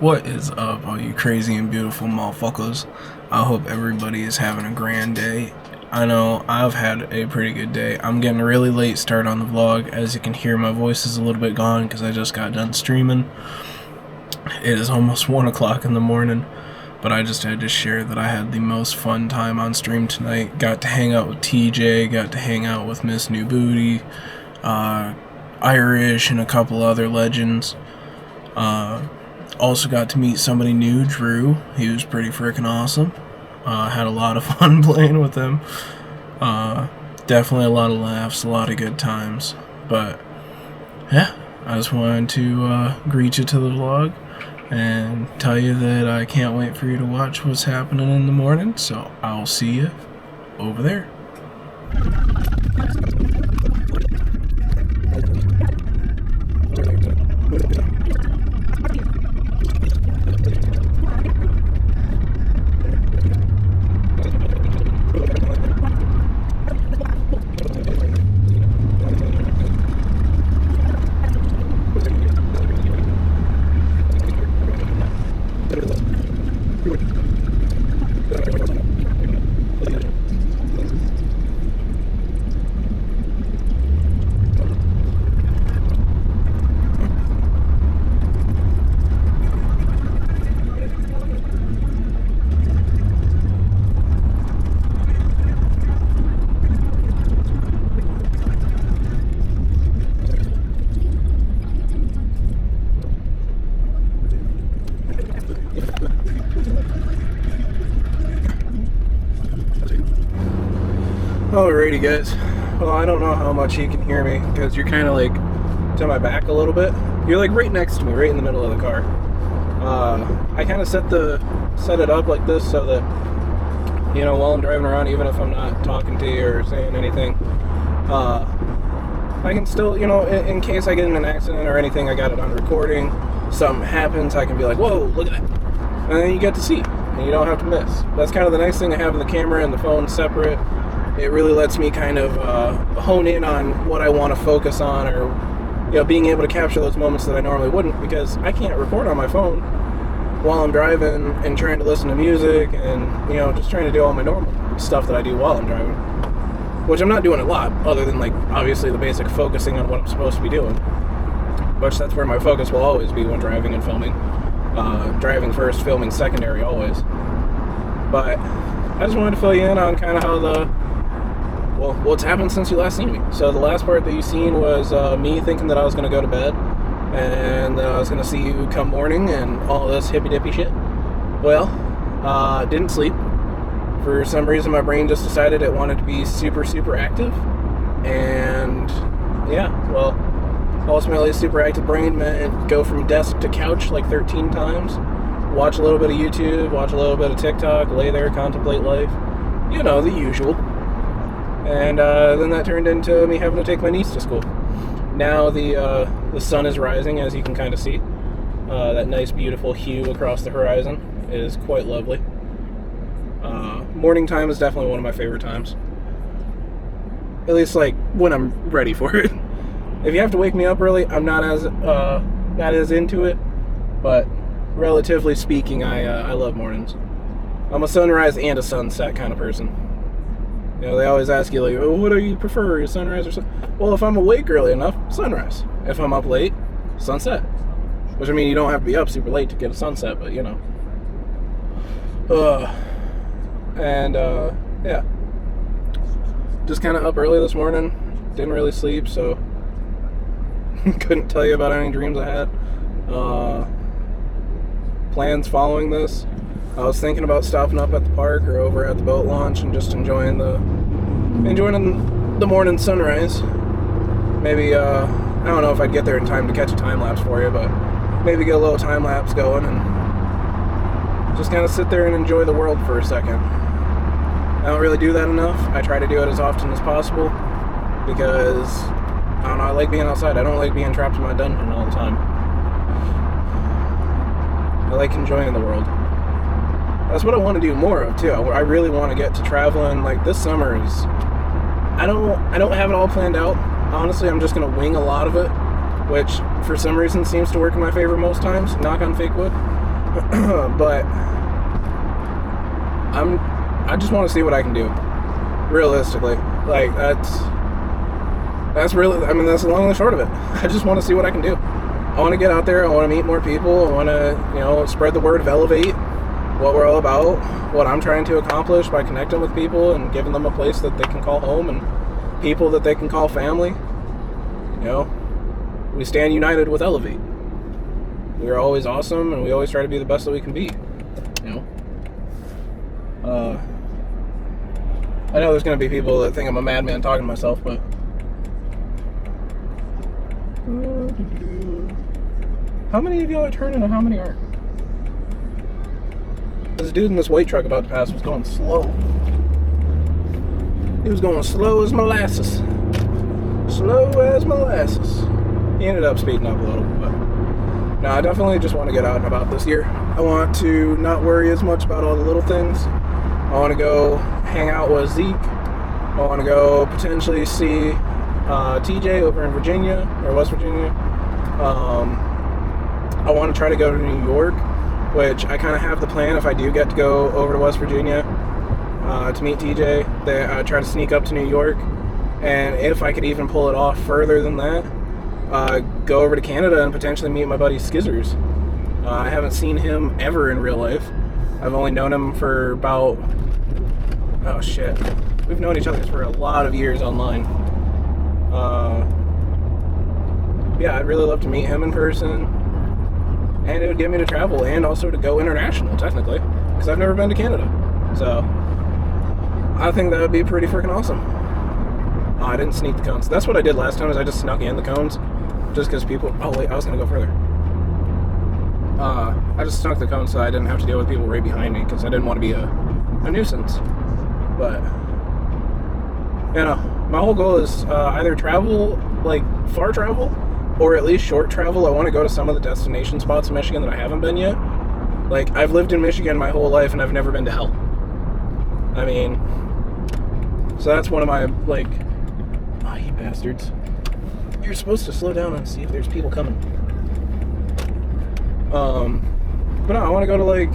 What is up, all you crazy and beautiful motherfuckers? I hope everybody is having a grand day. I know I've had a pretty good day. I'm getting a really late start on the vlog. As you can hear, my voice is a little bit gone because I just got done streaming. It is almost 1 o'clock in the morning, but I just had to share that I had the most fun time on stream tonight. Got to hang out with TJ, got to hang out with Miss New Booty, Irish, and a couple other legends. Also got to meet somebody new, Drew. He was pretty freaking awesome. Had a lot of fun playing with him. Definitely a lot of laughs, a lot of good times. But yeah, I just wanted to greet you to the vlog and tell you that I can't wait for you to watch what's happening in the morning. So I'll see you over there. Alrighty guys, well I don't know how much you can hear me because you're kind of like to my back a little bit. You're like right next to me, right in the middle of the car. I kind of set it up like this so that, you know, while I'm driving around, even if I'm not talking to you or saying anything, I can still, you know, in case I get in an accident or anything, I got it on recording. Something happens, I can be like, whoa, look at that. And then you get to see, and you don't have to miss. That's kind of the nice thing of having the camera and the phone separate. It really lets me kind of hone in on what I want to focus on, or, you know, being able to capture those moments that I normally wouldn't, because I can't record on my phone while I'm driving and trying to listen to music and, you know, just trying to do all my normal stuff that I do while I'm driving, which I'm not doing a lot, other than, like, obviously the basic focusing on what I'm supposed to be doing, which that's where my focus will always be when driving and filming. Driving first, filming secondary always. But I just wanted to fill you in on kind of how what's happened since you last seen me. So the last part that you seen was me thinking that I was going to go to bed and that I was going to see you come morning and all this hippy-dippy shit. Well, didn't sleep. For some reason my brain just decided it wanted to be super, super active. And yeah, well, ultimately a super active brain meant go from desk to couch like 13 times, watch a little bit of YouTube, watch a little bit of TikTok, lay there, contemplate life. You know, the usual. And then that turned into me having to take my niece to school. Now the sun is rising, as you can kind of see. That nice, beautiful hue across the horizon is quite lovely. Morning time is definitely one of my favorite times. At least, like, when I'm ready for it. If you have to wake me up early, I'm not as into it. But relatively speaking, I love mornings. I'm a sunrise and a sunset kind of person. You know, they always ask you, like, oh, what do you prefer, sunrise or sunset? Well, if I'm awake early enough, sunrise. If I'm up late, sunset. Which, I mean, you don't have to be up super late to get a sunset, but, you know. Yeah. Just kind of up early this morning. Didn't really sleep, so couldn't tell you about any dreams I had. Plans following this. I was thinking about stopping up at the park or over at the boat launch and just enjoying the morning sunrise. Maybe, I don't know if I'd get there in time to catch a time-lapse for you, but maybe get a little time-lapse going and just kind of sit there and enjoy the world for a second. I don't really do that enough. I try to do it as often as possible because, I don't know, I like being outside. I don't like being trapped in my dungeon all the time. I like enjoying the world. That's what I want to do more of, too. I really want to get to traveling. Like, this summer is... I don't have it all planned out. Honestly, I'm just going to wing a lot of it, which for some reason seems to work in my favor most times. Knock on fake wood. But I just want to see what I can do. Realistically, like that's really, I mean, that's the long and the short of it. I just want to see what I can do. I want to get out there. I want to meet more people. I want to, spread the word of Elevate, what we're all about, what I'm trying to accomplish by connecting with people and giving them a place that they can call home and people that they can call family. We stand united with Elevate. We're always awesome, and we always try to be the best that we can be. I know there's going to be people that think I'm a madman talking to myself, but how many of y'all are turning and how many aren't? This dude in this white truck about to pass was going slow. He was going slow as molasses. Slow as molasses. He ended up speeding up a little, but no, I definitely just want to get out and about this year. I want to not worry as much about all the little things. I want to go hang out with Zeke. I want to go potentially see TJ over in Virginia or West Virginia. I want to try to go to New York, which I kind of have the plan if I do get to go over to West Virginia to meet TJ, that I try to sneak up to New York, and if I could even pull it off further than that, go over to Canada and potentially meet my buddy Skizzers. I haven't seen him ever in real life. I've only known him for about, oh shit, we've known each other for a lot of years online. Yeah, I'd really love to meet him in person, and it would get me to travel and also to go international, technically, because I've never been to Canada. So I think that would be pretty freaking awesome. Oh, I didn't sneak the cones. That's what I did last time, is I just snuck in the cones just because people, oh wait, I was gonna go further. I just snuck the cones so I didn't have to deal with people right behind me, because I didn't want to be a nuisance. But my whole goal is either travel, like far travel, or at least short travel. I want to go to some of the destination spots in Michigan that I haven't been yet. Like, I've lived in Michigan my whole life and I've never been to hell. I mean, so that's one of my, like, oh, you bastards. You're supposed to slow down and see if there's people coming. But no, I want to go to, like,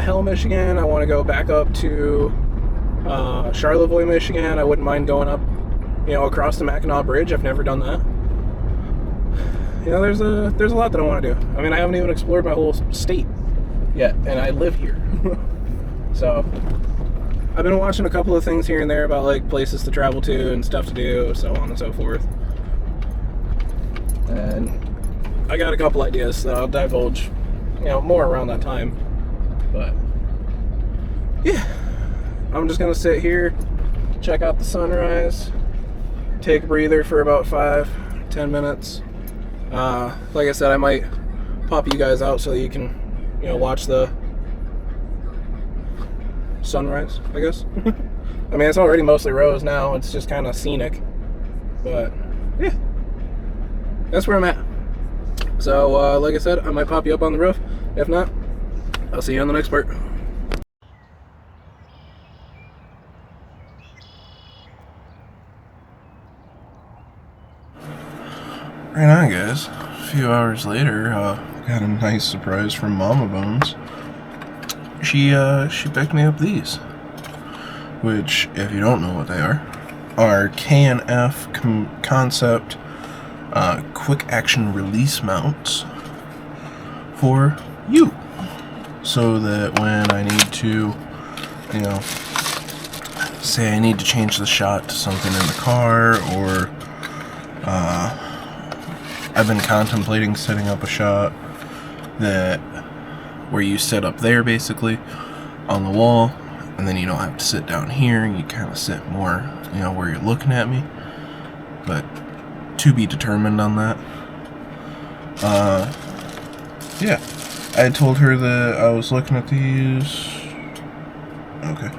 Hell, Michigan. I want to go back up to Charlevoix, Michigan. I wouldn't mind going up, across the Mackinac Bridge. I've never done that. There's a lot that I want to do. I mean, I haven't even explored my whole state yet, and I live here. So I've been watching a couple of things here and there about, like, places to travel to and stuff to do, so on and so forth. And I got a couple ideas that I'll divulge, more around that time. But yeah, I'm just gonna sit here, check out the sunrise, take a breather for about 5-10 minutes. Like I said, I might pop you guys out so that you can, watch the sunrise, I guess. I mean, it's already mostly rose now. It's just kind of scenic. But yeah, that's where I'm at. So, like I said, I might pop you up on the roof. If not, I'll see you on the next part. Right on, guys. A few hours later, got a nice surprise from Mama Bones. She picked me up these, which, if you don't know what they are K&F Concept quick action release mounts for you, so that when I need to, say I need to change the shot to something in the car, or I've been contemplating setting up a shot where you sit up there basically on the wall, and then you don't have to sit down here, and you kind of sit more, where you're looking at me. But to be determined on that. Yeah, I told her that I was looking at these. Okay.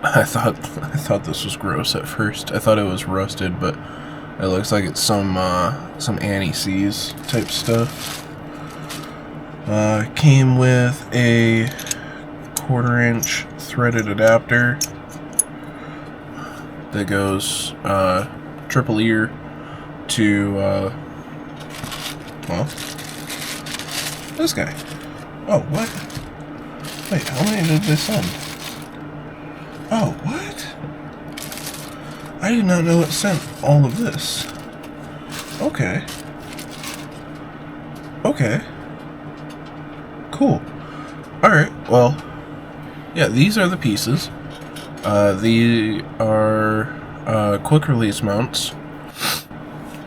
I thought this was gross at first. I thought it was rusted, but it looks like it's some anti-seize type stuff. Came with a 1/4-inch threaded adapter that goes triple ear to This guy. Oh, what? Wait, how many did they send? Oh, what? I did not know it sent all of this. Okay. Okay. Cool. Alright, well, yeah, these are the pieces. These are quick release mounts.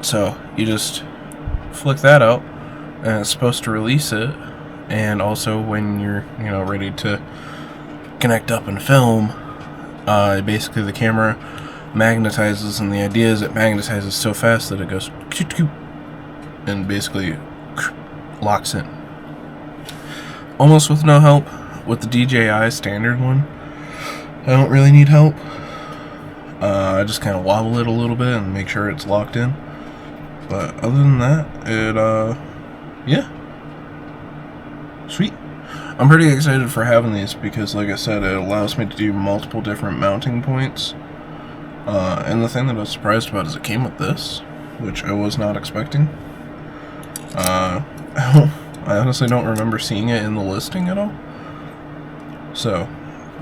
So, you just flick that out, and it's supposed to release it. And also, when you're, ready to connect up and film, basically the camera magnetizes, and the idea is it magnetizes so fast that it goes and basically locks in. Almost with no help. With the DJI standard one, I don't really need help. I just kind of wobble it a little bit and make sure it's locked in. But other than that, yeah. Sweet. I'm pretty excited for having these because, like I said, it allows me to do multiple different mounting points. And the thing that I was surprised about is it came with this, which I was not expecting. I honestly don't remember seeing it in the listing at all. So,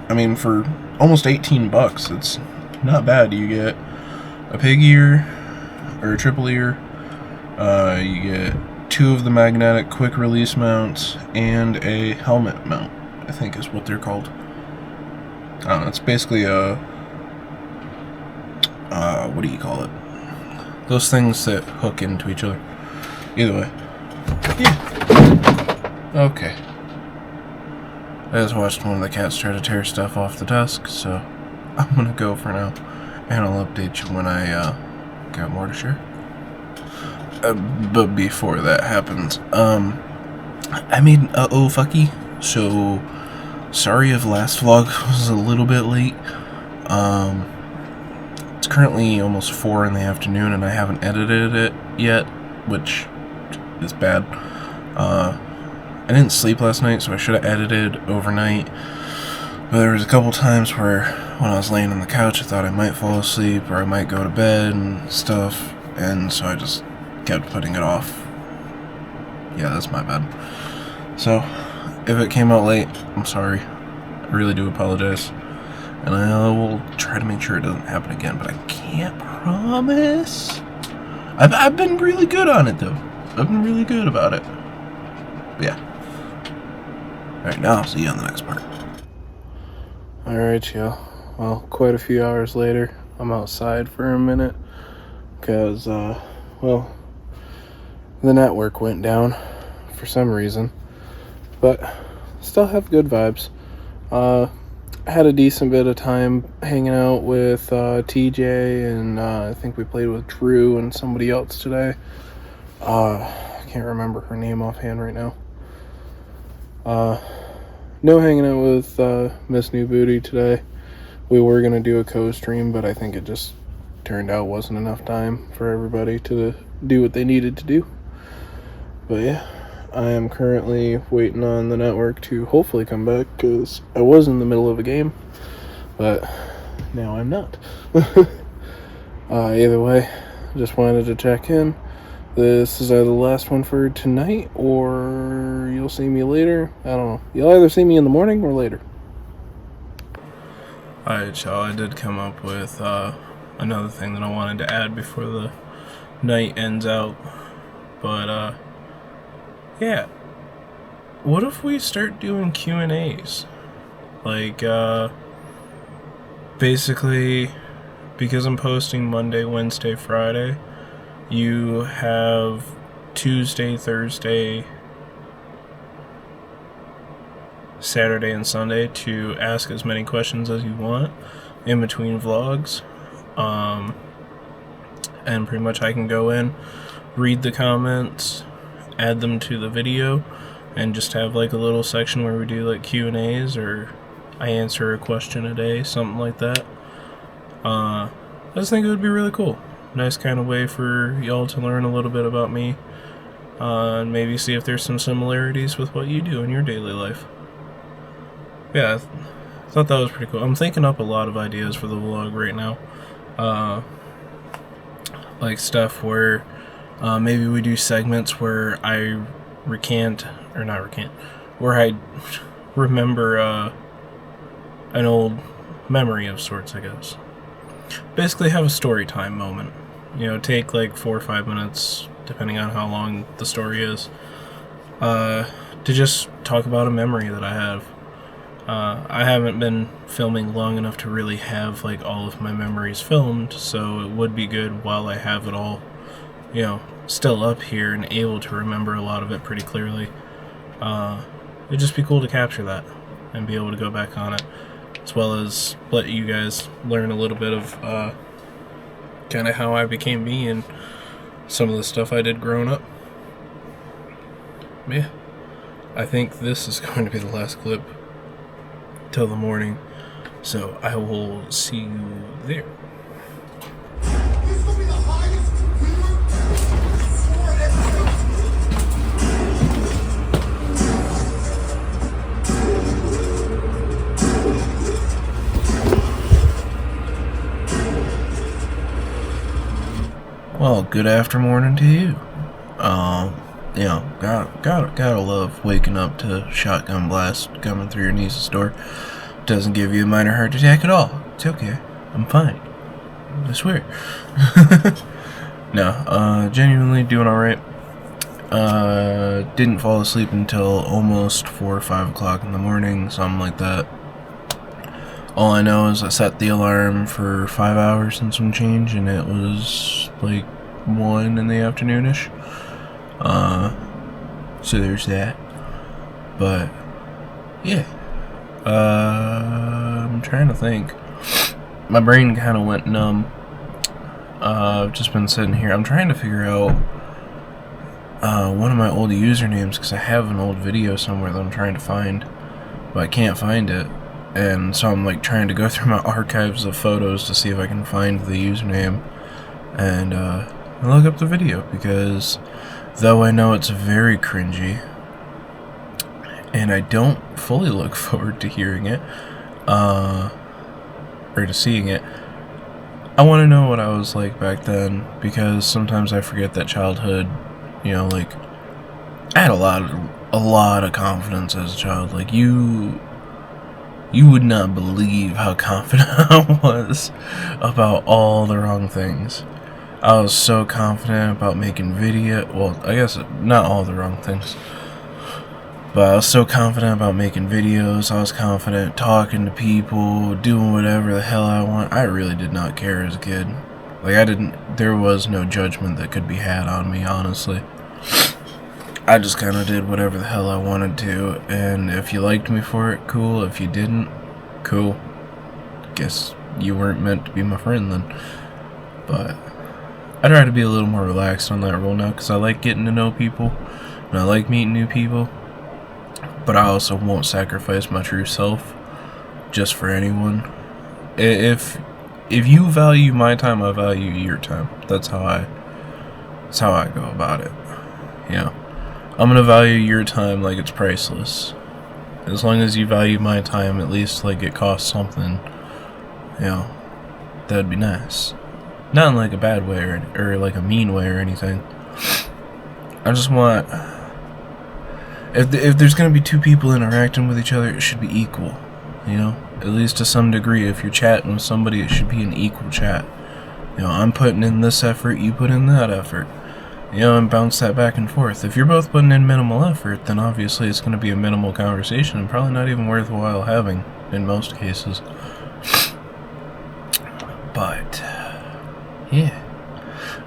I mean, for almost $18, it's not bad. You get a pig ear, or a triple ear. You get 2 of the magnetic quick release mounts, and a helmet mount, I think is what they're called. I don't know, it's basically a, what do you call it? Those things that hook into each other. Either way. Yeah. Okay. I just watched one of the cats try to tear stuff off the desk, so I'm gonna go for now, and I'll update you when I got more to share. But before that happens, I made an fucky, so sorry if last vlog was a little bit late. It's currently almost 4 in the afternoon, and I haven't edited it yet, which is bad. I didn't sleep last night, so I should have edited overnight. But there was a couple times where, when I was laying on the couch, I thought I might fall asleep, or I might go to bed and stuff, and so I just kept putting it off. Yeah, that's my bad. So, if it came out late, I'm sorry. I really do apologize. And I will try to make sure it doesn't happen again, but I can't promise. I've been really good on it, though. I've been really good about it. But yeah. Alright, now I'll see you on the next part. Alright, y'all. Well, quite a few hours later, I'm outside for a minute. Because, well, the network went down for some reason. But still have good vibes. Had a decent bit of time hanging out with TJ, and I think we played with Drew and somebody else today. I can't remember her name offhand right now. No hanging out with Miss New Booty today. We were going to do a co-stream, but I think it just turned out wasn't enough time for everybody to do what they needed to do. But yeah, I am currently waiting on the network to hopefully come back, because I was in the middle of a game, but now I'm not. Either way, just wanted to check in. This is either the last one for tonight, or you'll see me later. I don't know. You'll either see me in the morning or later. Alright, y'all. I did come up with another thing that I wanted to add before the night ends out. But, yeah. What if we start doing Q&As? Like, basically, because I'm posting Monday, Wednesday, Friday, you have Tuesday, Thursday, Saturday, and Sunday to ask as many questions as you want in between vlogs. And pretty much I can go in, read the comments, add them to the video, and just have like a little section where we do like Q&As, or I answer a question a day, something like that. I just think it would be really cool. Nice kind of way for y'all to learn a little bit about me, and maybe see if there's some similarities with what you do in your daily life. Yeah, I thought that was pretty cool. I'm thinking up a lot of ideas for the vlog right now. Like stuff where maybe we do segments where I recant or not recant, where I remember an old memory of sorts, I guess. Basically have a story time moment. You know, take like 4 or 5 minutes, depending on how long the story is, to just talk about a memory that I have. I haven't been filming long enough to really have like all of my memories filmed, so it would be good while I have it all, you know, still up here and able to remember a lot of it pretty clearly. It'd just be cool to capture that and be able to go back on it, as well as let you guys learn a little bit of kind of how I became me and some of the stuff I did growing up. Yeah, I think this is going to be the last clip till the morning, so I will see you there. This will be the highest Well, good afternoon to you. You know, gotta love waking up to shotgun blast coming through your niece's door. Doesn't give you a minor heart attack at all. It's okay. I'm fine. I swear. No, genuinely doing alright. Didn't fall asleep until almost 4 or 5 o'clock in the morning, something like that. All I know is I set the alarm for 5 hours and some change, and it was like 1 in the afternoon-ish. So there's that. But, yeah. I'm trying to think. My brain kind of went numb. I've just been sitting here. I'm trying to figure out one of my old usernames, because I have an old video somewhere that I'm trying to find, but I can't find it. And so I'm like trying to go through my archives of photos to see if I can find the username and look up the video, because though I know it's very cringy and I don't fully look forward to hearing it or to seeing it, I want to know what I was like back then, because sometimes I forget that childhood, you know, like I had a lot of confidence as a child. Like you would not believe how confident I was about all the wrong things. I was so confident about making video. Well, I guess not all the wrong things. But I was so confident about making videos. I was confident talking to people, doing whatever the hell I want. I really did not care as a kid. Like, there was no judgment that could be had on me, honestly. I just kind of did whatever the hell I wanted to, and if you liked me for it, cool. If you didn't, cool. Guess you weren't meant to be my friend then. But I try to be a little more relaxed on that role now, because I like getting to know people, and I like meeting new people, but I also won't sacrifice my true self just for anyone. If you value my time, I value your time. That's how I go about it. Yeah. I'm gonna value your time like it's priceless. As long as you value my time, at least like it costs something, you know, that'd be nice. Not in like a bad way or like a mean way or anything. I just want, if there's gonna be two people interacting with each other, it should be equal, you know, at least to some degree. If you're chatting with somebody, it should be an equal chat. You know, I'm putting in this effort, you put in that effort. You know, and bounce that back and forth. If you're both putting in minimal effort, then obviously it's going to be a minimal conversation and probably not even worthwhile having in most cases. But, yeah.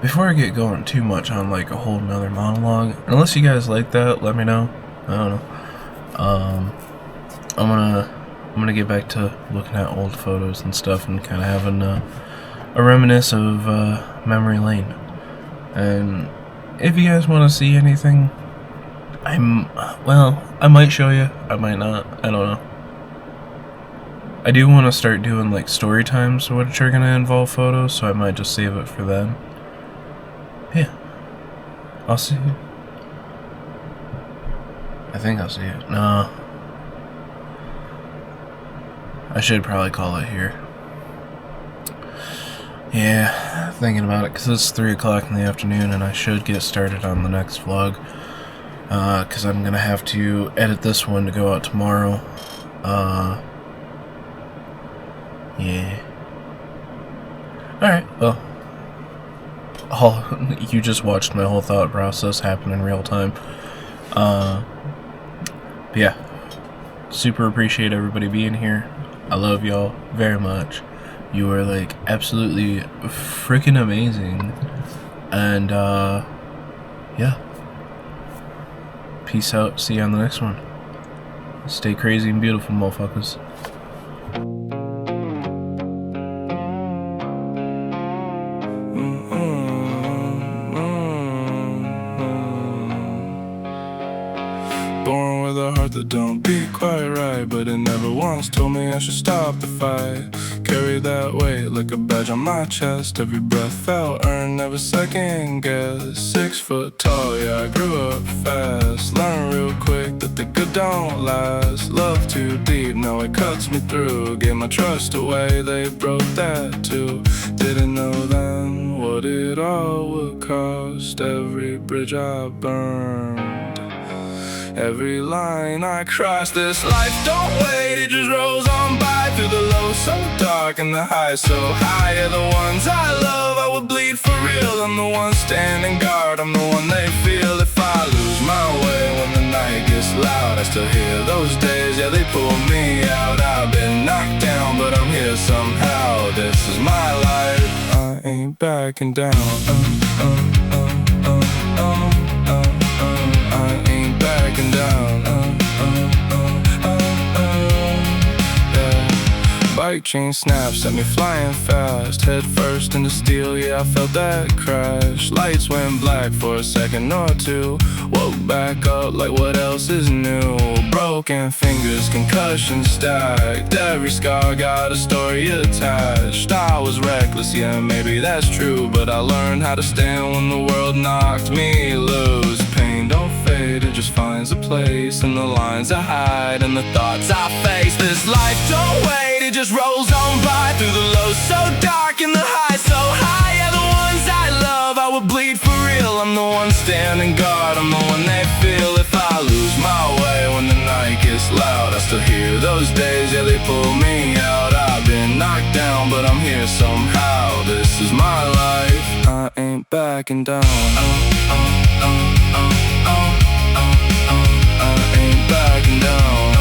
Before I get going too much on like a whole nother monologue, unless you guys like that, let me know. I don't know. I'm gonna get back to looking at old photos and stuff and kind of having a reminisce of memory lane. And if you guys want to see anything, I might show you, I might not, I don't know. I do want to start doing like story times which are going to involve photos, so I might just save it for then. Yeah. I'll see you. I think I'll see you. No. I should probably call it here. Yeah, thinking about it, because it's 3 o'clock in the afternoon and I should get started on the next vlog. because I'm gonna have to edit this one to go out tomorrow. Yeah. Alright, well. You just watched my whole thought process happen in real time. But yeah. Super appreciate everybody being here. I love y'all very much. You are like absolutely freaking amazing. And yeah. Peace out. See you on the next one. Stay crazy and beautiful, motherfuckers. Born with a heart that don't beat quite right, but it never once told me I should stop the fight. Carry that weight like a badge on my chest. Every breath felt earned, never second guess. 6 foot tall, yeah, I grew up fast. Learned real quick that the good don't last. Love too deep, now it cuts me through. Gave my trust away, they broke that too. Didn't know then what it all would cost. Every bridge I burned, every line I crossed. This life don't wait, it just rolls on by. Through the low so dark and the high so high. Yeah, the ones I love, I would bleed for real. I'm the one standing guard, I'm the one they feel. If I lose my way when the night gets loud, I still hear those days, yeah, they pull me out. I've been knocked down, but I'm here somehow. This is my life, I ain't backing down. I ain't backing down. Yeah. Bike chain snaps, set me flying fast. Head first into steel, yeah, I felt that crash. Lights went black for a second or two. Woke back up like what else is new. Broken fingers, concussion stacked. Every scar got a story attached. I was reckless, yeah, maybe that's true, but I learned how to stand when the world knocked me loose. Pain don't fade, it just finds a place in the lines I hide and the thoughts I face. This life don't wait, it just rolls on by. Through the low so dark and the high so high. Yeah, the ones I love, I would bleed for real. I'm the one standing guard, I'm the one they feel. If I lose my way when the night gets loud, I still hear those days, yeah, they pull me out. I've been knocked down, but I'm here somehow. This is my life, I ain't backing down. I ain't backing down.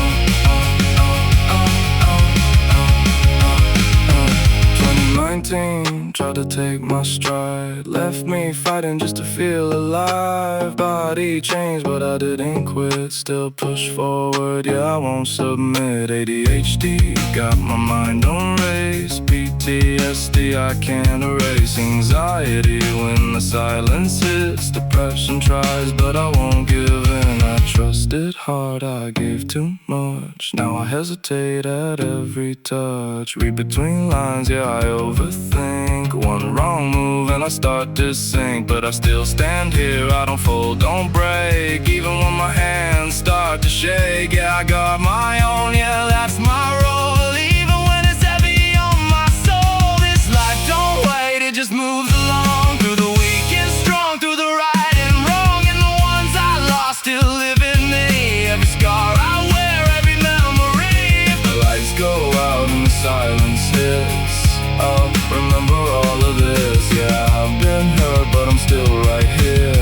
2019, tried to take my stride. Left me fighting just to feel alive. Body changed, but I didn't quit. Still push forward, yeah, I won't submit. ADHD, got my mind on race. PTSD, I can't erase. Anxiety when the silence hits. Depression tries, but I won't give in. I trusted hard, I gave too much. Now I hesitate at every touch. Read between lines, yeah, I overthink. One wrong move and I start to sink. But I still stand here, I don't fold, don't break. Even when my hands start to shake. Yeah, I got my own, yeah, that's my role. Even when it's heavy on my soul. This life don't wait, it just moves along. Through the weak and strong, through the right and wrong. And the ones I lost still live in me. Every scar I wear, every memory. If the lights go out and the silence hits, I'll remember all of this. Yeah, I've been hurt, but I'm still right here.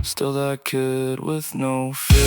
Still that kid with no fear.